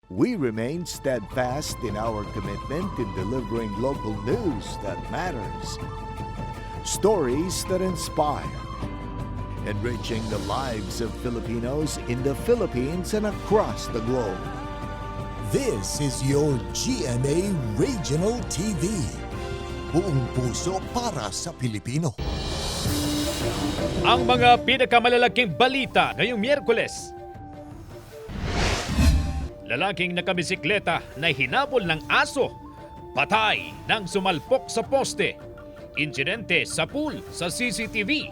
We remain steadfast in our commitment in delivering local news that matters. Stories that inspire. Enriching the lives of Filipinos in the Philippines and across the globe. This is your GMA Regional TV. Buong puso para sa Pilipino. Ang mga pinakamalalaking balita ngayong Miyerkules. Lalaking nakabisikleta na hinabol ng aso. Patay nang sumalpok sa poste. Insidente sa pool sa CCTV.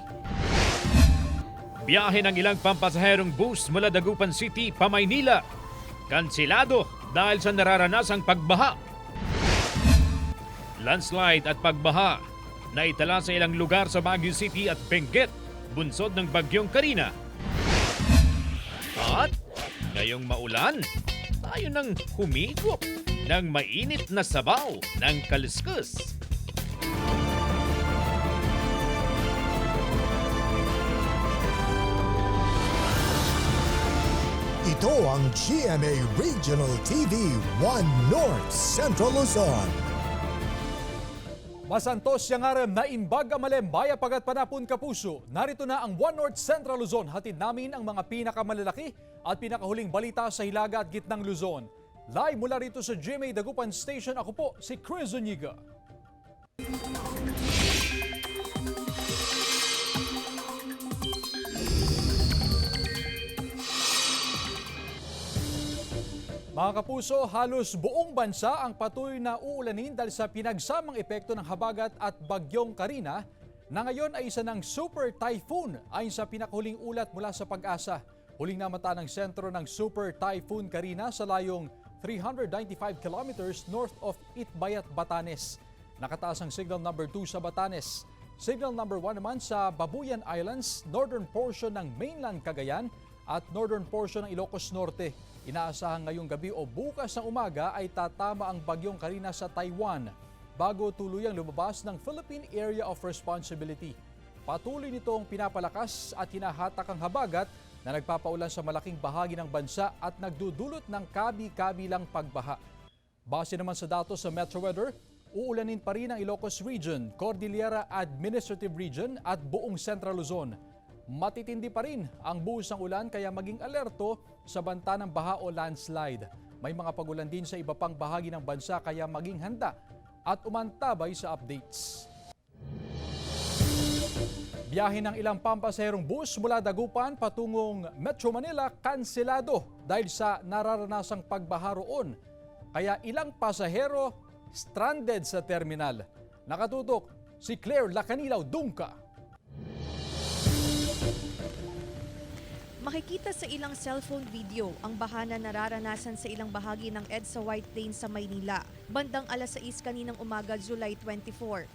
Biyahe ng ilang pampasaherong bus mula Dagupan City pa Maynila. Kansilado dahil sa nararanasang pagbaha. Landslide at pagbaha na itala sa ilang lugar sa Baguio City at Benguet, bunsod ng bagyong Karina. At ngayong maulan, tayo nang humigop ng mainit na sabaw ng kaliskus. Ito ang GMA Regional TV 1 North Central Luzon. Masantos yang aram na imbag amalem baya pagat panapon kapuso. Narito na ang One North Central Luzon. Hatid namin ang mga pinakamalalaki at pinakahuling balita sa hilaga at gitnang Luzon. Live mula rito sa GMA Dagupan Station, ako po si Chris Zuniga. Mga kapuso, halos buong bansa ang patuloy na uulanin dahil sa pinagsamang epekto ng habagat at bagyong Karina na ngayon ay isa ng super typhoon ayon sa pinakahuling ulat mula sa Pag-asa. Huling namata ng sentro ng super typhoon Karina sa layong 395 kilometers north of Itbayat, Batanes. Nakataas ang signal number 2 sa Batanes. Signal number 1 naman sa Babuyan Islands, northern portion ng mainland Cagayan at northern portion ng Ilocos Norte. Inaasahan ngayong gabi o bukas ng umaga ay tatama ang bagyong Karina sa Taiwan bago tuluyang lumabas ng Philippine Area of Responsibility. Patuloy nitong pinapalakas at hinahatak ang habagat na nagpapaulan sa malaking bahagi ng bansa at nagdudulot ng kabi-kabilang pagbaha. Base naman sa datos sa Metro Weather, uulanin pa rin ang Ilocos Region, Cordillera Administrative Region at buong Central Luzon. Matitindi pa rin ang buhos ng ulan kaya maging alerto sa banta ng baha o landslide. May mga pagulan din sa iba pang bahagi ng bansa kaya maging handa at umantabay sa updates. Biyahe ng ilang pampasaherong bus mula Dagupan patungong Metro Manila kanselado dahil sa nararanasang pagbaha roon. Kaya ilang pasahero stranded sa terminal. Nakatutok si Claire Lacanilaw Dungka. Makikita sa ilang cellphone video ang baha na nararanasan sa ilang bahagi ng EDSA White Plains sa Maynila. Bandang alas 6 kaninang umaga, July 24.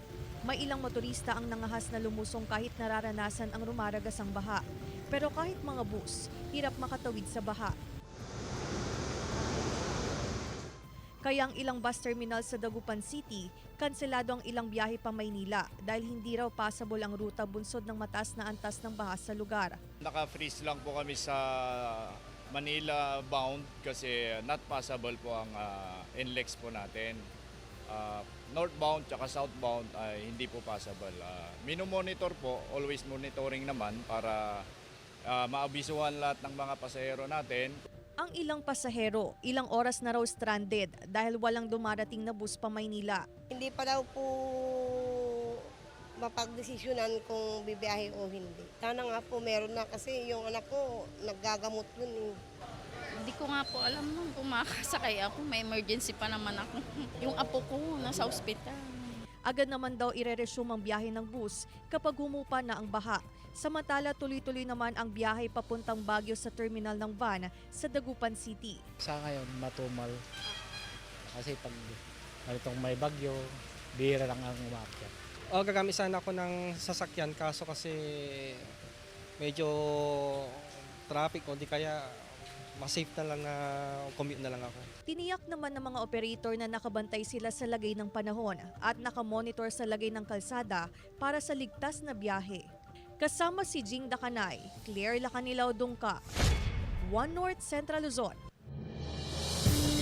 May ilang motorista ang nangahas na lumusong kahit nararanasan ang rumaragasang baha. Pero kahit mga bus, hirap makatawid sa baha. Kaya ang ilang bus terminal sa Dagupan City, kanselado ang ilang biyahe pa Maynila dahil hindi raw passable ang ruta bunsod ng mataas na antas ng baha sa lugar. Naka-freeze lang po kami sa Manila bound kasi not passable po ang NLEX po natin. Northbound at southbound ay hindi po passable. Minomonitor po, always monitoring naman para maabisuhan lahat ng mga pasahero natin. Ang ilang pasahero, ilang oras na raw stranded dahil walang dumarating na bus pa Maynila. Hindi pa daw po mapagdesisyonan kung bibiyahe o hindi. Sana nga po meron na kasi yung anak ko naggagamot yun eh. Hindi ko nga po alam nung kung makakasakay ako. May emergency pa naman ako. Yung apo ko nasa ospital. Agad naman daw ire-resume ang biyahe ng bus kapag humupa na ang baha. Samantala tuloy-tuloy naman ang biyahe papuntang Baguio sa terminal ng van sa Dagupan City. Sa ngayon matumal kasi pag itong may bagyo, bihira lang ang umakyat. Gagamit sana ako ng sasakyan kaso kasi medyo traffic o di kaya mas-safe na lang na commute na lang ako. Tiniyak naman ng mga operator na nakabantay sila sa lagay ng panahon at nakamonitor sa lagay ng kalsada para sa ligtas na biyahe. Kasama si Jing Dakanay, Claire Lacanilaw Dungka, One North Central Luzon.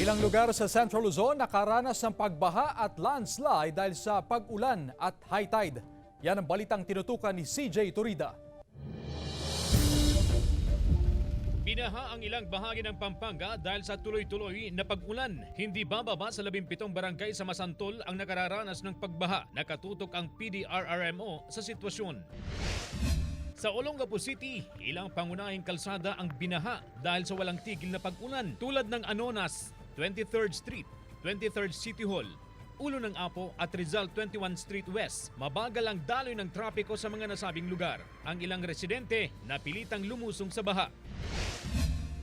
Ilang lugar sa Central Luzon nakaranas ng pagbaha at landslide dahil sa pag-ulan at high tide. Yan ang balitang tinutukan ni CJ Turida. Binaha ang ilang bahagi ng Pampanga dahil sa tuloy-tuloy na pag-ulan. Hindi bababa sa 17 barangay sa Masantol ang nakararanas ng pagbaha. Nakatutok ang PDRRMO sa sitwasyon. Sa Olongapo City, ilang pangunahing kalsada ang binaha dahil sa walang tigil na pag-ulan tulad ng Anonas, 23rd Street, 23rd City Hall, Ulo ng Apo at Rizal 21 Street West. Mabagal ang daloy ng trapiko sa mga nasabing lugar. Ang ilang residente napilitang lumusong sa baha.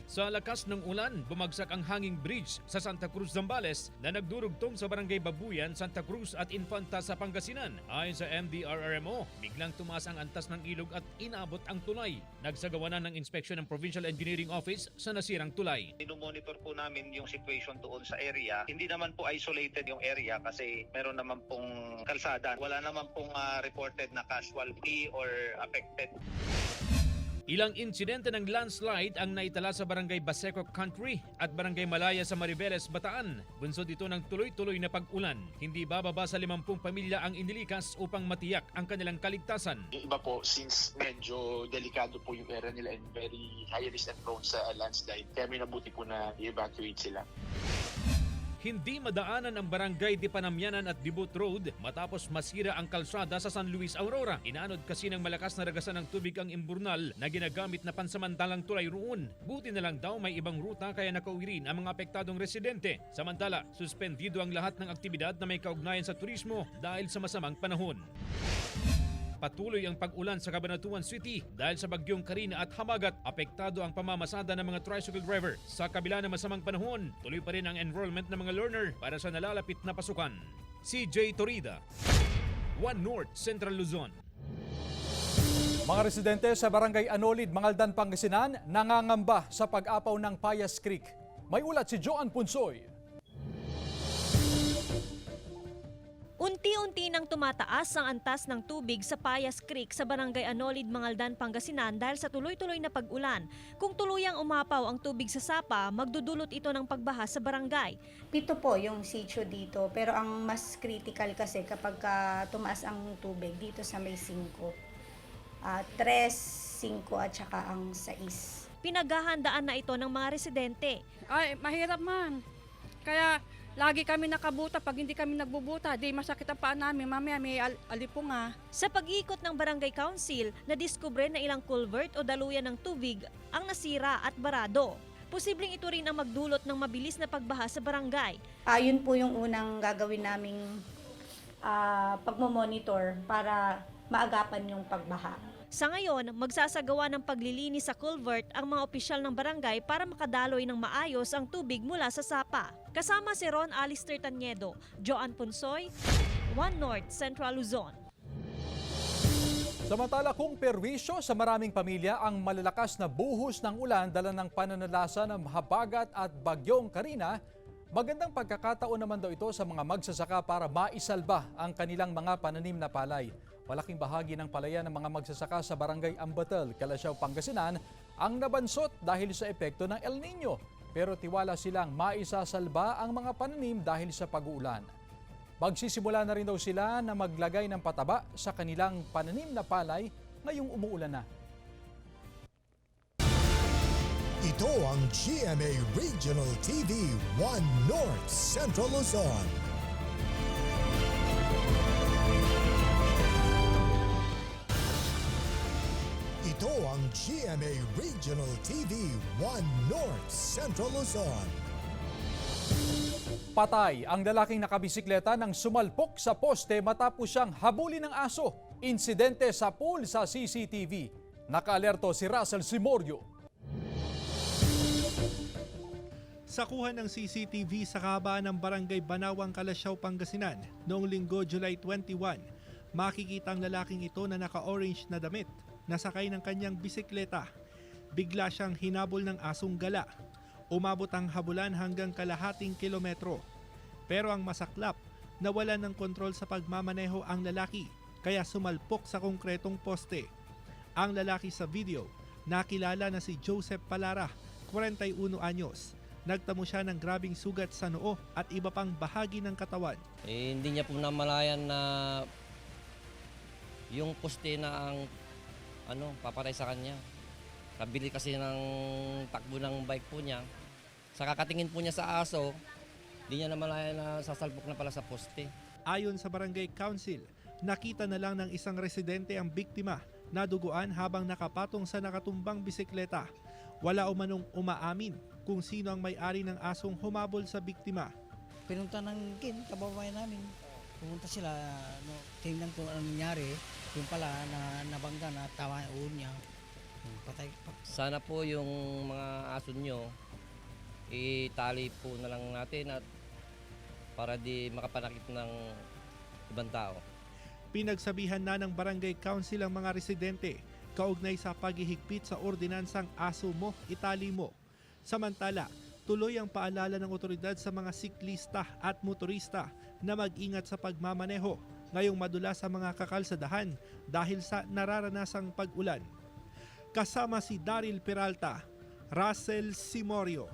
Sa lakas ng ulan, bumagsak ang hanging bridge sa Santa Cruz, Zambales na nagdurugtong sa Barangay Babuyan, Santa Cruz at Infanta sa Pangasinan. Ayon sa MDRRMO, biglang tumaas ang antas ng ilog at inabot ang tulay. Nagsagawa na ng inspeksyon ng Provincial Engineering Office sa nasirang tulay. Monitor po namin yung situation doon sa area. Hindi naman po isolated yung area kasi meron naman pong kalsada. Wala naman pong reported na casualty or affected. Ilang insidente ng landslide ang naitala sa Barangay Baseco Country at Barangay Malaya sa Mariveles, Bataan. Bunsod ito ng tuloy-tuloy na pag-ulan. Hindi bababa sa 50 pamilya ang inilikas upang matiyak ang kanilang kaligtasan. Yung iba po, since medyo delikado po yung area nila and very high risk and prone sa landslide, kaya may nabuti po na i-evacuate sila. Hindi madaanan ang Barangay Di Panamyanan at Dibut Road matapos masira ang kalsada sa San Luis, Aurora. Inaanod kasi ng malakas na ragasan ng tubig ang imburnal na ginagamit na pansamantalang tulay roon. Buti na lang daw may ibang ruta kaya nakauwi rin ang mga apektadong residente. Samantala, suspendido ang lahat ng aktibidad na may kaugnayan sa turismo dahil sa masamang panahon. Patuloy ang pag-ulan sa Cabanatuan City dahil sa bagyong Karina at Hamagat. Apektado ang pamamasada ng mga tricycle driver. Sa kabila ng masamang panahon, tuloy pa rin ang enrollment ng mga learner para sa nalalapit na pasukan. CJ Torida, One North, Central Luzon. Mga residente sa Barangay Anolid, Mangaldan, Pangasinan nangangamba sa pag-apaw ng Payas Creek. May ulat si Joan Punsoy. Unti-unti nang tumataas ang antas ng tubig sa Payas Creek sa Barangay Anolid, Mangaldan, Pangasinan dahil sa tuloy-tuloy na pag-ulan. Kung tuluyang umapaw ang tubig sa sapa, magdudulot ito ng pagbaha sa barangay. 7 po yung sitio dito, pero ang mas critical kasi kapag tumaas ang tubig dito sa may 5. 3, 5 at saka ang 6. Pinaghahandaan na ito ng mga residente. Ay, mahirap man. Kaya lagi kami nakabuta. Pag hindi kami nagbubuta, di masakit ang paa namin. Mamaya may alipunga. Sa pag-ikot ng Barangay Council, nadiskubre na ilang culvert o daluyan ng tubig ang nasira at barado. Posibleng ito rin ang magdulot ng mabilis na pagbaha sa barangay. Yun po yung unang gagawin naming pagmomonitor para maagapan yung pagbaha. Sa ngayon, magsasagawa ng paglilinis sa culvert ang mga opisyal ng barangay para makadaloy ng maayos ang tubig mula sa sapa. Kasama si Ron Alister Tanyedo, Joan Punsoy, One North, Central Luzon. Samantala kung perwisyo sa maraming pamilya ang malalakas na buhos ng ulan dala ng pananalasa ng habagat at bagyong Karina, magandang pagkakataon naman daw ito sa mga magsasaka para maisalba ang kanilang mga pananim na palay. Malaking bahagi ng palayan ng mga magsasaka sa Barangay Ambatal, Calasiao, Pangasinan ang nabansot dahil sa epekto ng El Nino. Pero tiwala silang maisasalba ang mga pananim dahil sa pag-uulan. Magsisimula na rin daw sila na maglagay ng pataba sa kanilang pananim na palay ngayong umuulan na. Ito ang GMA Regional TV 1 North Central Luzon. Ito ang GMA Regional TV 1 North Central Luzon. Patay ang lalaking nakabisikleta nang sumalpok sa poste matapos siyang habulin ng aso. Insidente sa pool sa CCTV. Nakaalerto si Russell Simorio. Sa kuha ng CCTV sa kabaan ng Barangay Banawang, Calasiao, Pangasinan noong Linggo, July 21, makikita ang lalaking ito na naka-orange na damit na sakay ng kanyang bisikleta. Bigla siyang hinabol ng asong gala. Umabot ang habulan hanggang kalahating kilometro. Pero ang masaklap, nawalan ng kontrol sa pagmamaneho ang lalaki kaya sumalpok sa konkretong poste. Ang lalaki sa video, nakilala na si Joseph Palara, 41 anyos. Nagtamo siya ng grabing sugat sa noo at iba pang bahagi ng katawan. Hindi niya po namalayan na yung poste na ang papatay sa kanya. Kabili kasi ng takbo ng bike po niya. Sa kakatingin po niya sa aso, hindi niya namalayan na sasalpok na pala sa poste. Ayon sa barangay council, nakita na lang ng isang residente ang biktima na duguan habang nakapatong sa nakatumbang bisikleta. Wala umanong umaamin kung sino ang may-ari ng asong humabol sa biktima. Pinunta ng kababayan namin. Pumunta sila, tingnan ko anong nangyari. Yung pala na nabangga na tawa yung ulo niya. Patay pa. Sana po yung mga aso nyo, itali po na lang natin at para di makapanakit ng ibang tao. Pinagsabihan na ng barangay council ang mga residente kaugnay sa paghihigpit sa ordinansang aso mo, itali mo. Samantala, tuloy ang paalala ng otoridad sa mga siklista at motorista na mag-ingat sa pagmamaneho ngayong madula sa mga kakalsadahan dahil sa nararanasang pag-ulan. Kasama si Daryl Peralta, Russell Simorio,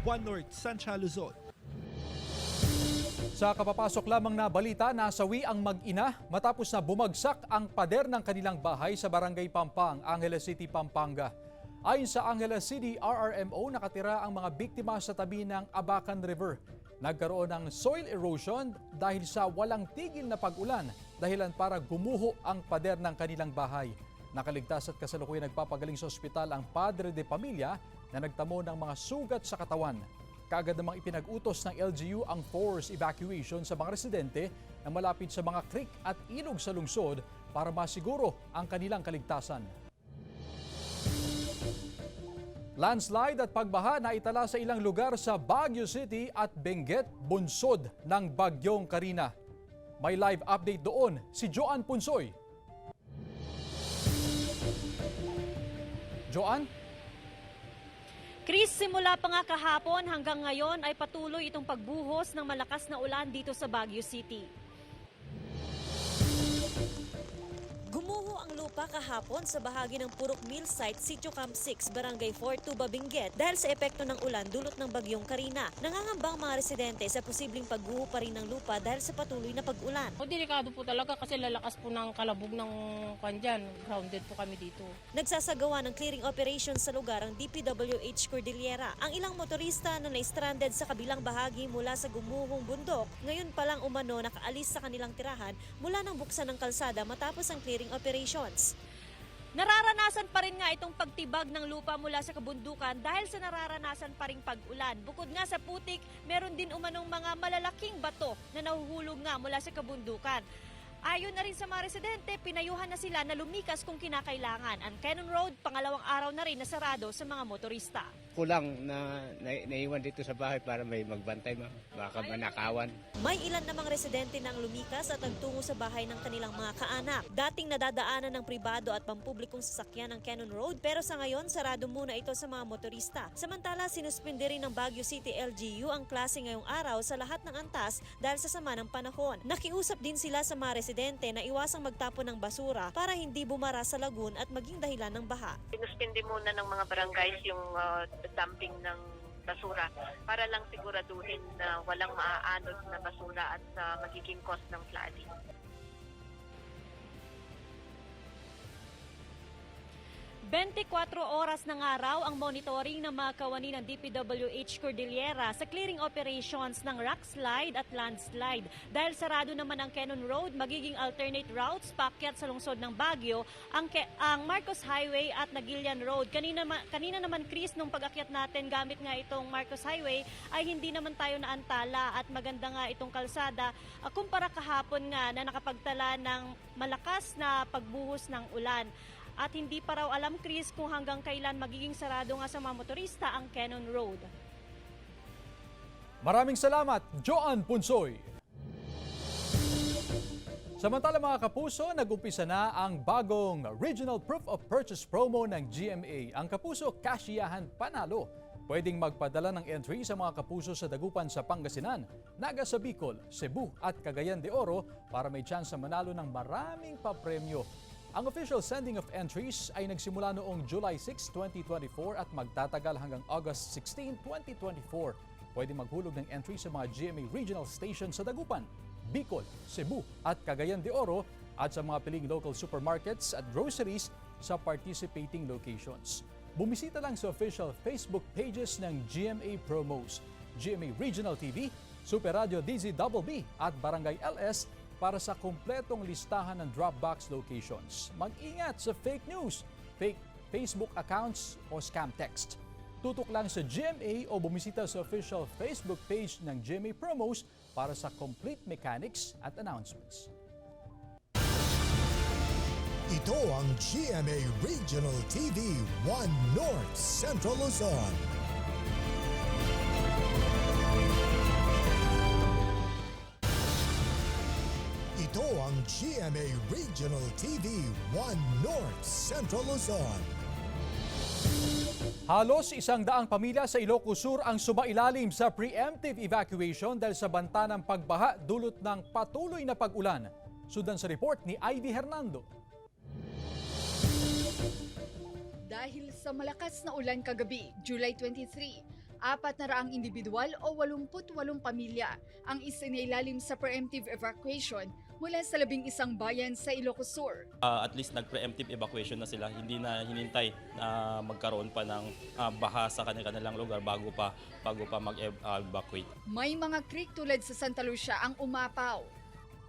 One North, Sancha, Luzon. Sa kapapasok lamang na balita, nasawi ang mag-ina matapos na bumagsak ang pader ng kanilang bahay sa Barangay Pampang, Angeles City, Pampanga. Ayon sa Angeles City RRMO, nakatira ang mga biktima sa tabi ng Abacan River. Nagkaroon ng soil erosion dahil sa walang tigil na pag-ulan, dahilan para gumuho ang pader ng kanilang bahay. Nakaligtas at kasalukuyan nagpapagaling sa ospital ang padre de pamilya na nagtamo ng mga sugat sa katawan. Kaagad namang ipinag-utos ng LGU ang forced evacuation sa mga residente na malapit sa mga creek at ilog sa lungsod para masiguro ang kanilang kaligtasan. Landslide at pagbaha na itala sa ilang lugar sa Baguio City at Benguet, bunsod ng Bagyong Karina. May live update doon si Joan Punsoy. Joan? Chris, simula pa nga kahapon hanggang ngayon ay patuloy itong pagbuhos ng malakas na ulan dito sa Baguio City. Gumuho ang lupa kahapon sa bahagi ng Purok Mill Site, Sitio Camp 6, Barangay 4, Tuba, Benguet dahil sa epekto ng ulan dulot ng Bagyong Karina. Nangangambang mga residente sa posibleng pagguho pa rin ng lupa dahil sa patuloy na pag-ulan. Delikado po talaga kasi lalakas po ng kalabog ng kandyan. Grounded po kami dito. Nagsasagawa ng clearing operations sa lugar ang DPWH Cordillera. Ang ilang motorista na na-stranded sa kabilang bahagi mula sa gumuhong bundok, ngayon palang umano nakaalis sa kanilang tirahan mula ng buksan ng kalsada matapos ang clearing operations. Nararanasan pa rin nga itong pagtibag ng lupa mula sa kabundukan dahil sa nararanasan pa ring pag-ulan. Bukod nga sa putik, meron din umanong mga malalaking bato na nahuhulog nga mula sa kabundukan. Ayon na rin sa mga residente, pinayuhan na sila na lumikas kung kinakailangan. Ang Cannon Road, pangalawang araw na rin nasarado sa mga motorista. Kulang na naiwan dito sa bahay para may magbantay, baka manakawan. May ilan namang residente nang lumikas at nagtungo sa bahay ng kanilang mga kaanak. Dating nadadaanan ng pribado at pampublikong sasakyan ng Cannon Road, pero sa ngayon sarado muna ito sa mga motorista. Samantala, sinuspinde rin ng Baguio City LGU ang klase ngayong araw sa lahat ng antas dahil sa sama ng panahon. Nakiusap din sila sa mga residente na iwasang magtapon ng basura para hindi bumara sa lagun at maging dahilan ng baha. Sinuspinde muna ng mga barangays yung dumping ng basura para lang siguraduhin na walang maaanod na basura at magiging cause ng flooding. 24 oras ng araw ang monitoring ng mga kawani ng DPWH Cordillera sa clearing operations ng rock slide at landslide. Dahil sarado naman ang Cannon Road, magiging alternate routes paakyat sa lungsod ng Baguio ang Marcos Highway at Nagilian Road. Kanina naman, Chris, nung pag-akyat natin gamit nga itong Marcos Highway ay hindi naman tayo naantala at maganda nga itong kalsada kumpara kahapon nga na nakapagtala ng malakas na pagbuhos ng ulan. At hindi pa raw alam, Chris, kung hanggang kailan magiging sarado nga sa mga motorista ang Cannon Road. Maraming salamat, Joan Punsoy. Samantala mga kapuso, nag-umpisa na ang bagong Regional Proof of Purchase promo ng GMA. Ang Kapuso Kasiyahan Panalo. Pwedeng magpadala ng entry sa mga kapuso sa Dagupan sa Pangasinan, Naga sa Bicol, Cebu at Cagayan de Oro para may chance na manalo ng maraming papremyo. Ang official sending of entries ay nagsimula noong July 6, 2024 at magtatagal hanggang August 16, 2024. Pwede maghulog ng entry sa mga GMA regional stations sa Dagupan, Bicol, Cebu at Cagayan de Oro at sa mga piling local supermarkets at groceries sa participating locations. Bumisita lang sa official Facebook pages ng GMA Promos, GMA Regional TV, Super Radio DZBB at Barangay LS para sa kumpletong listahan ng drop box locations. Mag-ingat sa fake news, fake Facebook accounts o scam text. Tutok lang sa GMA o bumisita sa official Facebook page ng GMA Promos para sa complete mechanics at announcements. Ito ang GMA Regional TV 1 North Central Luzon. Ito ang GMA Regional TV 1 North Central Luzon. Halos 100 pamilya sa Ilocos Sur ang sumailalim sa preemptive evacuation dahil sa banta ng pagbaha dulot ng patuloy na pag-ulan. Sundan sa report ni Ivy Hernando. Dahil sa malakas na ulan kagabi, July 23, 400 individual o 88 pamilya ang isinailalim sa preemptive evacuation mula sa 11 bayan sa Ilocos Sur. At least nag-preemptive evacuation na sila, hindi na hinintay na magkaroon pa ng baha sa kanilang lugar bago pa mag-evacuate. May mga creek tulad sa Santa Lucia ang umapaw.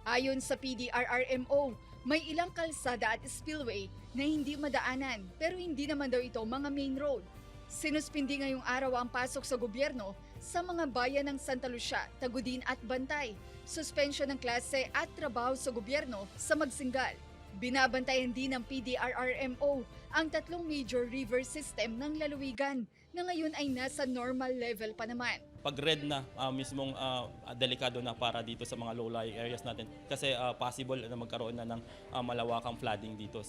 Ayon sa PDRRMO, may ilang kalsada at spillway na hindi madaanan pero hindi naman daw ito mga main road. Sinuspindi ngayong araw ang pasok sa gobyerno sa mga bayan ng Santa Lucia, Tagudin at Bantay. Suspensyon ng klase at trabaho sa gobyerno sa Magsingal. Binabantayan din ng PDRRMO ang 3 major river system ng lalawigan na ngayon ay nasa normal level pa naman. Pag red na, mismong delikado na para dito sa mga low-lying areas natin kasi possible na magkaroon na ng malawakang flooding dito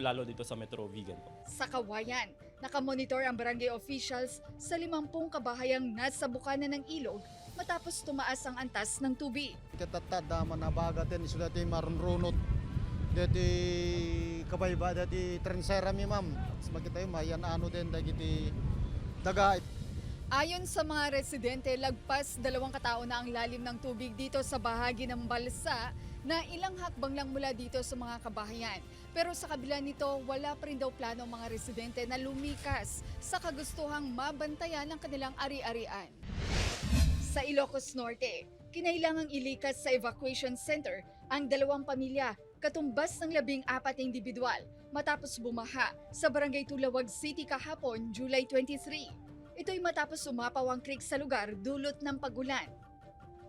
lalo dito sa Metro Vigan. Sa Kawayan, nakamonitor ang barangay officials sa 50 kabahayang nasa bukana ng ilog matapos tumaas ang antas ng tubig. Katatanda manabagatin sudah ti marunrunot. Dati kabayba dati trensera mi ma'am. Makita mayan ano din dagiti daga. Ayon sa mga residente, lagpas 2 katao na ang lalim ng tubig dito sa bahagi ng balsa na ilang hakbang lang mula dito sa mga kabahayan. Pero sa kabila nito, wala pa rin daw plano ang mga residente na lumikas sa kagustuhang mabantayan ang kanilang ari-arian. Sa Ilocos Norte, kinailangang ilikas sa evacuation center ang 2 pamilya katumbas ng 14 individual matapos bumaha sa Barangay Tulawag City kahapon, July 23. Ito'y matapos umapaw ang creek sa lugar dulot ng pagulan.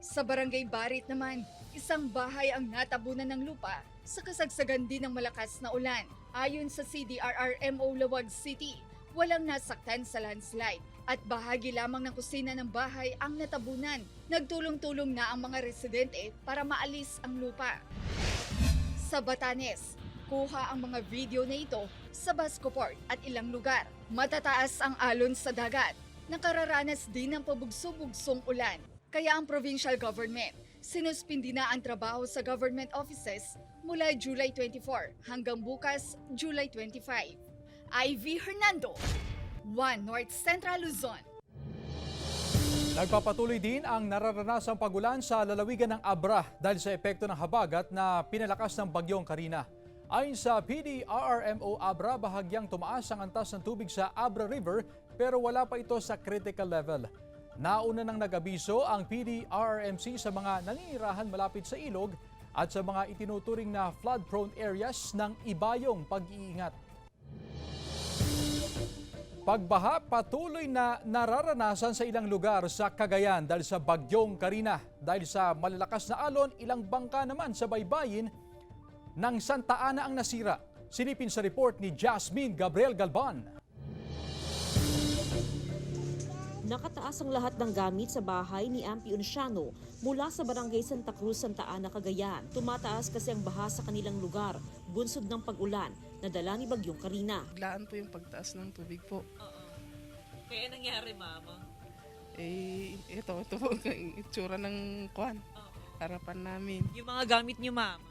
Sa Barangay Barit naman, isang bahay ang natabunan ng lupa sa kasagsagan din ng malakas na ulan. Ayon sa CDRRMO Lawag City, walang nasaktan sa landslide at bahagi lamang ng kusina ng bahay ang natabunan. Nagtulong-tulong na ang mga residente para maalis ang lupa. Sa Batanes, kuha ang mga video na ito sa Bascoport at ilang lugar. Matataas ang alon sa dagat. Nakararanas din ng pabugso-bugsong ulan. Kaya ang provincial government, sinuspindi na ang trabaho sa government offices mula July 24 hanggang bukas, July 25. Ivy Hernando, 1 North Central Luzon. Nagpapatuloy din ang nararanasang pagulan sa lalawigan ng Abra dahil sa epekto ng habagat na pinalakas ng bagyong Karina. Ayon sa PDRRMO Abra, bahagyang tumaas ang antas ng tubig sa Abra River pero wala pa ito sa critical level. Nauna nang nag-abiso ang PDRRMC sa mga naninirahan malapit sa ilog at sa mga itinuturing na flood-prone areas ng ibayong pag-iingat. Pagbaha patuloy na nararanasan sa ilang lugar sa Cagayan dahil sa bagyong Karina. Dahil sa malalakas na alon, ilang bangka naman sa baybayin ng Santa Ana ang nasira. Silipin sa report ni Jasmine Gabriel Galban. Nakataas ang lahat ng gamit sa bahay ni Ampie Unciano mula sa barangay Santa Cruz, Santa Ana, Cagayan. Tumataas kasi ang baha sa kanilang lugar, bunsod ng pag-ulan na dala ni Bagyong Karina. Biglaan po yung pagtaas ng tubig po. Kaya nangyari, Mama? Ito po ang itsura ng kuwan. Harapan namin. Yung mga gamit niyo, Mama?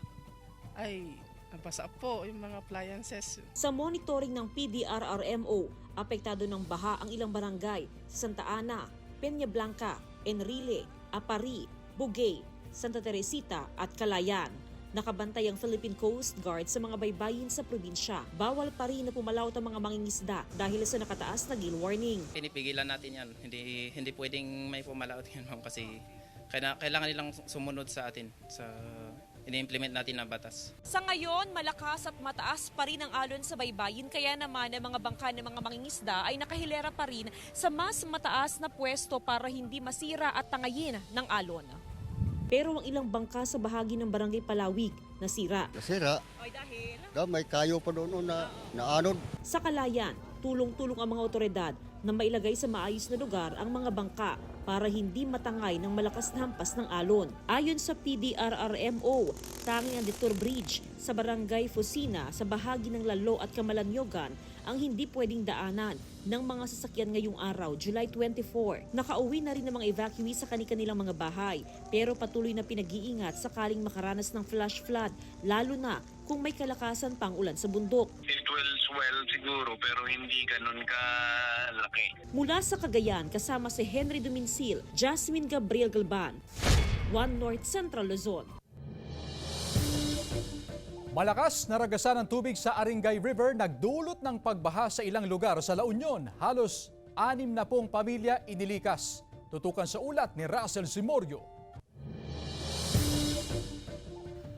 Ay, Nabasa po yung mga appliances. Sa monitoring ng PDRRMO, apektado ng baha ang ilang barangay sa Santa Ana, Peña Blanca, Enrile, Apari, Bugay, Santa Teresita at Calayan. Nakabantay ang Philippine Coast Guard sa mga baybayin sa probinsya. Bawal pa rin na pumalaot ang mga mangingisda dahil sa nakataas na gill warning. Pinipigilan natin yan. Hindi pwedeng may pumalaot yan, ma'am, kasi kailangan nilang sumunod sa atin sa ini-implement natin na batas. Sa ngayon, malakas at mataas pa rin ang alon sa baybayin, kaya naman ang mga bangka ng mga mangingisda ay nakahilera pa rin sa mas mataas na pwesto para hindi masira at tangayin ng alon. Pero ang ilang bangka sa bahagi ng Barangay Palawig nasira. Nasira? Ay dahil? May kayo pa doon na naanod. Sa Calayan, tulong-tulong ang mga otoridad na mailagay sa maayos na lugar ang mga bangka para hindi matangay ng malakas na hampas ng alon. Ayon sa PDRRMO, tanging ang Detour Bridge sa Barangay Fusina sa bahagi ng Lalo at Camalaniyogan ang hindi pwedeng daanan ng mga sasakyan ngayong araw, July 24. Nakauwi na rin ng mga evacuees sa kanilang mga bahay, pero patuloy na pinag-iingat sakaling makaranas ng flash flood, lalo na kung may kalakasan pang ulan sa bundok. It will swell siguro pero hindi ganun kalaki. Mula sa Cagayan, kasama si Henry Duminsil, Jasmine Gabriel Galban, One North Central Luzon. Malakas na ragasan ng tubig sa Aringay River nagdulot ng pagbaha sa ilang lugar sa La Union. Halos 60 pamilya inilikas. Tutukan sa ulat ni Russell Simorio.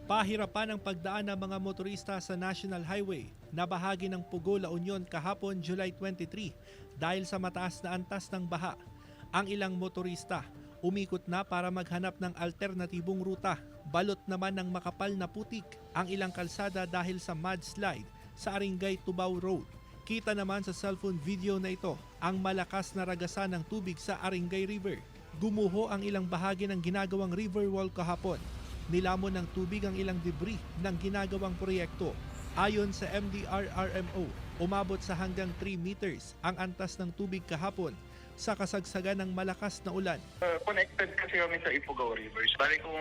Pahirapan ang pagdaan ng mga motorista sa National Highway na bahagi ng Pugo, La Union kahapon July 23 dahil sa mataas na antas ng baha. Ang ilang motorista umikot na para maghanap ng alternatibong ruta. Balot naman ng makapal na putik ang ilang kalsada dahil sa mudslide sa Aringay Tubao Road. Kita naman sa cellphone video na ito ang malakas na ragasan ng tubig sa Aringay River. Gumuho ang ilang bahagi ng ginagawang river wall kahapon. Nilamon ng tubig ang ilang debris ng ginagawang proyekto. Ayon sa MDRRMO, umabot sa hanggang 3 meters ang antas ng tubig kahapon sa kasagsagan ng malakas na ulan. Connected kasi kami sa Ifugao Rivers. Bali kung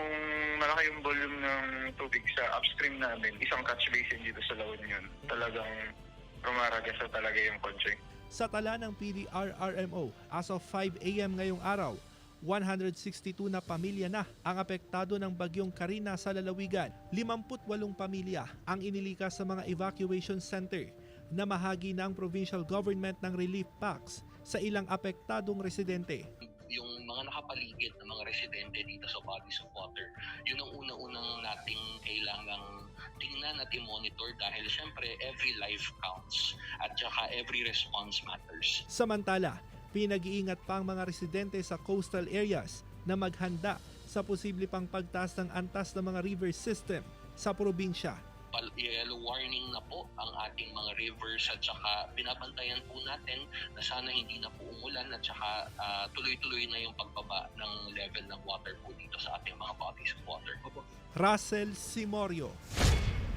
malaki yung volume ng tubig sa upstream namin, isang catch basin dito sa La Union, talagang rumaragas na talaga yung kotse. Sa tala ng PDRRMO, as of 5 a.m. ngayong araw, 162 na pamilya na ang apektado ng bagyong Karina sa lalawigan. 58 pamilya ang inilikas sa mga evacuation center na mahagi ng provincial government ng relief packs sa ilang apektadong residente. Yung mga nakapaligid na mga residente dito sa bodies of water, yun ang unang-unang nating kailangang tingnan at i-monitor dahil syempre every life counts at saka every response matters. Samantala, pinag-iingat pa ang mga residente sa coastal areas na maghanda sa posible pang pagtaas ng antas ng mga river system sa probinsya. Yellow warning na po ang ating mga rivers at saka binabantayan po natin na sana hindi na po umulan at saka tuloy-tuloy na yung pagbaba ng level ng water po dito sa ating mga bodies of water. Russell Simorio,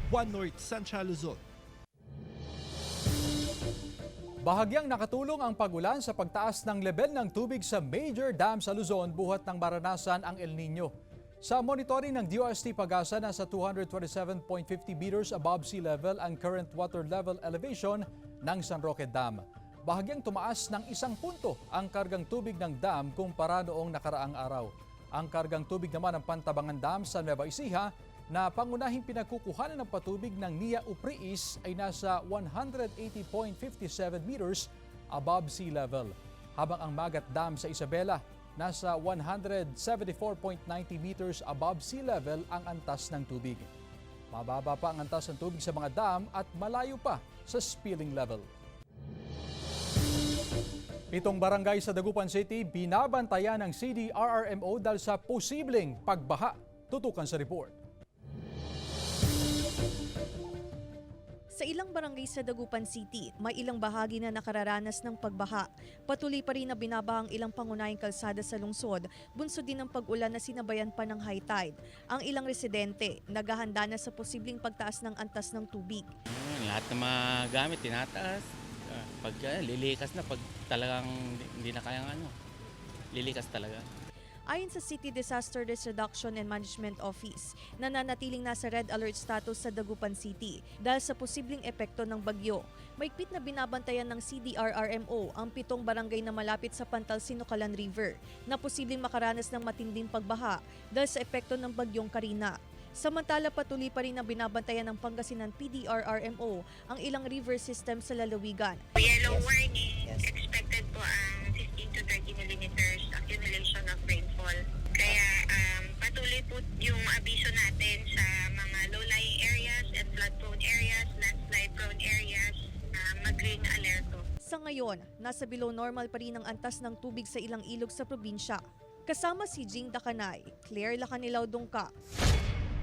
One North Central Luzon. Bahagyang nakatulong ang pagulan sa pagtaas ng level ng tubig sa major dam sa Luzon buhat ng maranasan ang El Nino. Sa monitoring ng DOST Pag-asa, nasa 227.50 meters above sea level ang current water level elevation ng San Roque Dam. Bahagyang tumaas ng 1 punto ang kargang tubig ng dam kumpara noong nakaraang araw. Ang kargang tubig naman ng Pantabangan Dam sa Nueva Ecija na pangunahing pinagkukuhanan ng patubig ng Nia Upriis ay nasa 180.57 meters above sea level. Habang ang Magat Dam sa Isabela, nasa 174.90 meters above sea level ang antas ng tubig. Mababa pa ang antas ng tubig sa mga dam at malayo pa sa spilling level. 7 barangay sa Dagupan City binabantayan ng CDRRMO dahil sa posibleng pagbaha. Tutukan sa report. Sa ilang barangay sa Dagupan City, may ilang bahagi na nakararanas ng pagbaha. Patuloy pa rin na binabaha ang ilang pangunahing kalsada sa lungsod, bunsod din ng pag-ulan na sinabayan pa ng high tide. Ang ilang residente, naghahanda na sa posibleng pagtaas ng antas ng tubig. Lahat ng mga gamit, tinataas. Pag lilikas na, pag talagang hindi na kayang lilikas talaga. Ayon sa City Disaster Risk Reduction and Management Office, nananatiling nasa red alert status sa Dagupan City dahil sa posibleng epekto ng bagyo. Mahigpit na binabantayan ng CDRRMO ang 7 barangay na malapit sa Pantal-Sinucalan River na posibleng makaranas ng matinding pagbaha dahil sa epekto ng bagyong Karina. Samantala, patuloy pa rin na binabantayan ng Pangasinan PDRRMO ang ilang river system sa lalawigan. Yellow warning, expected po ang 15 to 30 millimeters accumulation of rainfall. Kaya patuloy po yung abiso natin sa mga low-lying areas and flood-prone areas, landslide-prone areas, mag-green alerto. Sa ngayon, nasa below normal pa rin ang antas ng tubig sa ilang ilog sa probinsya. Kasama si Jing Dakanay, Claire Lacanilaw Dungka,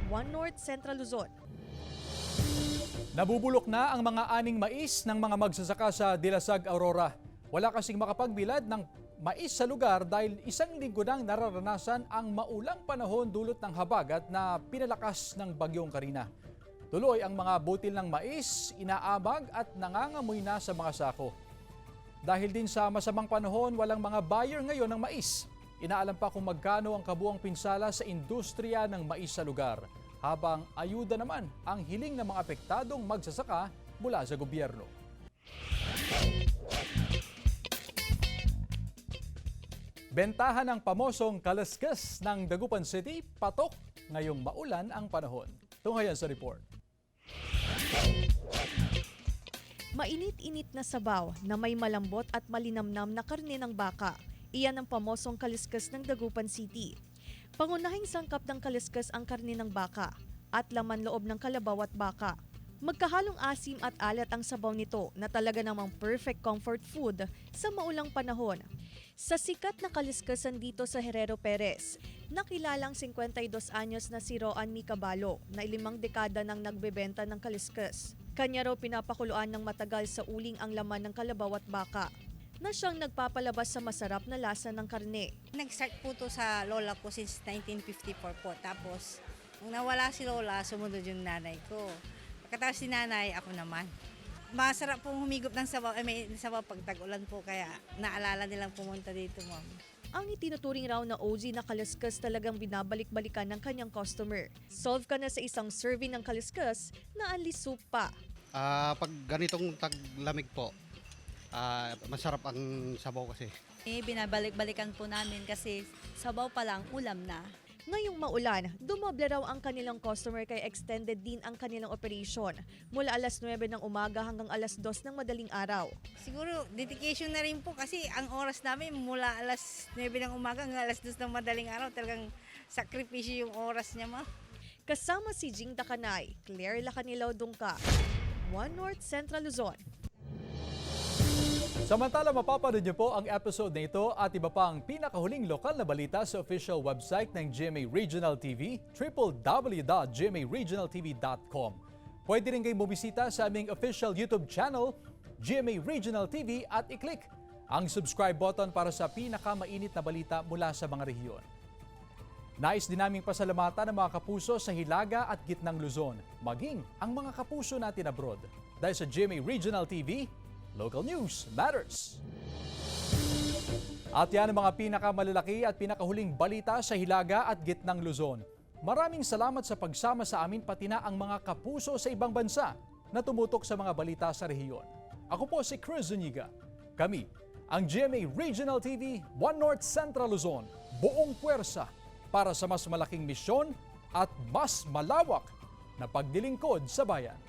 One North Central Luzon. Nabubulok na ang mga aning mais ng mga magsasaka sa Dilasag, Aurora. Wala kasing makapagbilad ng mais sa lugar dahil 1 linggo nang nararanasan ang maulang panahon dulot ng habagat na pinalakas ng bagyong Karina. Tuloy ang mga butil ng mais, inaamag at nangangamoy na sa mga sako. Dahil din sa masamang panahon, walang mga buyer ngayon ng mais. Inaalam pa kung magkano ang kabuang pinsala sa industriya ng mais sa lugar, habang ayuda naman ang hiling ng mga apektadong magsasaka mula sa gobyerno. Bentahan ng pamosong kalaskas ng Dagupan City, patok ngayong maulan ang panahon. Tunghayan sa report. Mainit-init na sabaw na may malambot at malinamnam na karne ng baka. Iyan ang pamosong kaliskas ng Dagupan City. Pangunahing sangkap ng kaliskas ang karne ng baka at laman loob ng kalabaw at baka. Magkahalong asim at alat ang sabaw nito na talaga namang perfect comfort food sa maulang panahon. Sa sikat na kaliskasan dito sa Herrero Perez, nakilalang 52 anyos na si Roan Micabalo na 5 dekada nang nagbebenta ng kaliskas. Kanya raw pinapakuluan ng matagal sa uling ang laman ng kalabaw at baka, na siyang nagpapalabas sa masarap na lasa ng karne. Nag-start po to sa lola ko since 1954 po. Tapos, nung nawala si lola, sumunod yung nanay ko. Pagkatapos si nanay, ako naman. Masarap pong humigop ng sabaw, may sabaw pag tag-ulan po, kaya naalala nilang pumunta dito, ma'am. Ang itinuturing raw na OG na kaliskas talagang binabalik-balikan ng kanyang customer. Solve ka na sa isang serving ng kaliskas na only soup pa. Pag ganitong taglamig po, masarap ang sabaw kasi. Binabalik-balikan po namin kasi sabaw pa lang, ulam na. Ngayong maulan, dumoble raw ang kanilang customer kaya extended din ang kanilang operation mula alas 9 ng umaga hanggang alas 2 ng madaling araw. Siguro, dedication na rin po kasi ang oras namin mula alas 9 ng umaga hanggang alas 2 ng madaling araw, talagang sakripisyo yung oras niya, ma. Kasama si Jing Dakanay, Claire Lacanilaw Dungka, One North Central Luzon. Samantala, mapapanood niyo po ang episode na ito at iba pang pinakahuling lokal na balita sa official website ng GMA Regional TV, www.gmaregionaltv.com. Pwede rin kayong bumisita sa aming official YouTube channel, GMA Regional TV, at i-click ang subscribe button para sa pinakamainit na balita mula sa mga rehiyon. Nais din naming pasalamatan ang mga kapuso sa Hilaga at Gitnang Luzon, maging ang mga kapuso natin abroad. Dahil sa GMA Regional TV, local news matters. At yan ang mga pinakamalalaki at pinakahuling balita sa Hilaga at Gitnang Luzon. Maraming salamat sa pagsama sa amin pati na ang mga kapuso sa ibang bansa na tumutok sa mga balita sa rehiyon. Ako po si Chris Zuniga. Kami, ang GMA Regional TV, One North Central Luzon, buong puwersa para sa mas malaking misyon at mas malawak na paglilingkod sa bayan.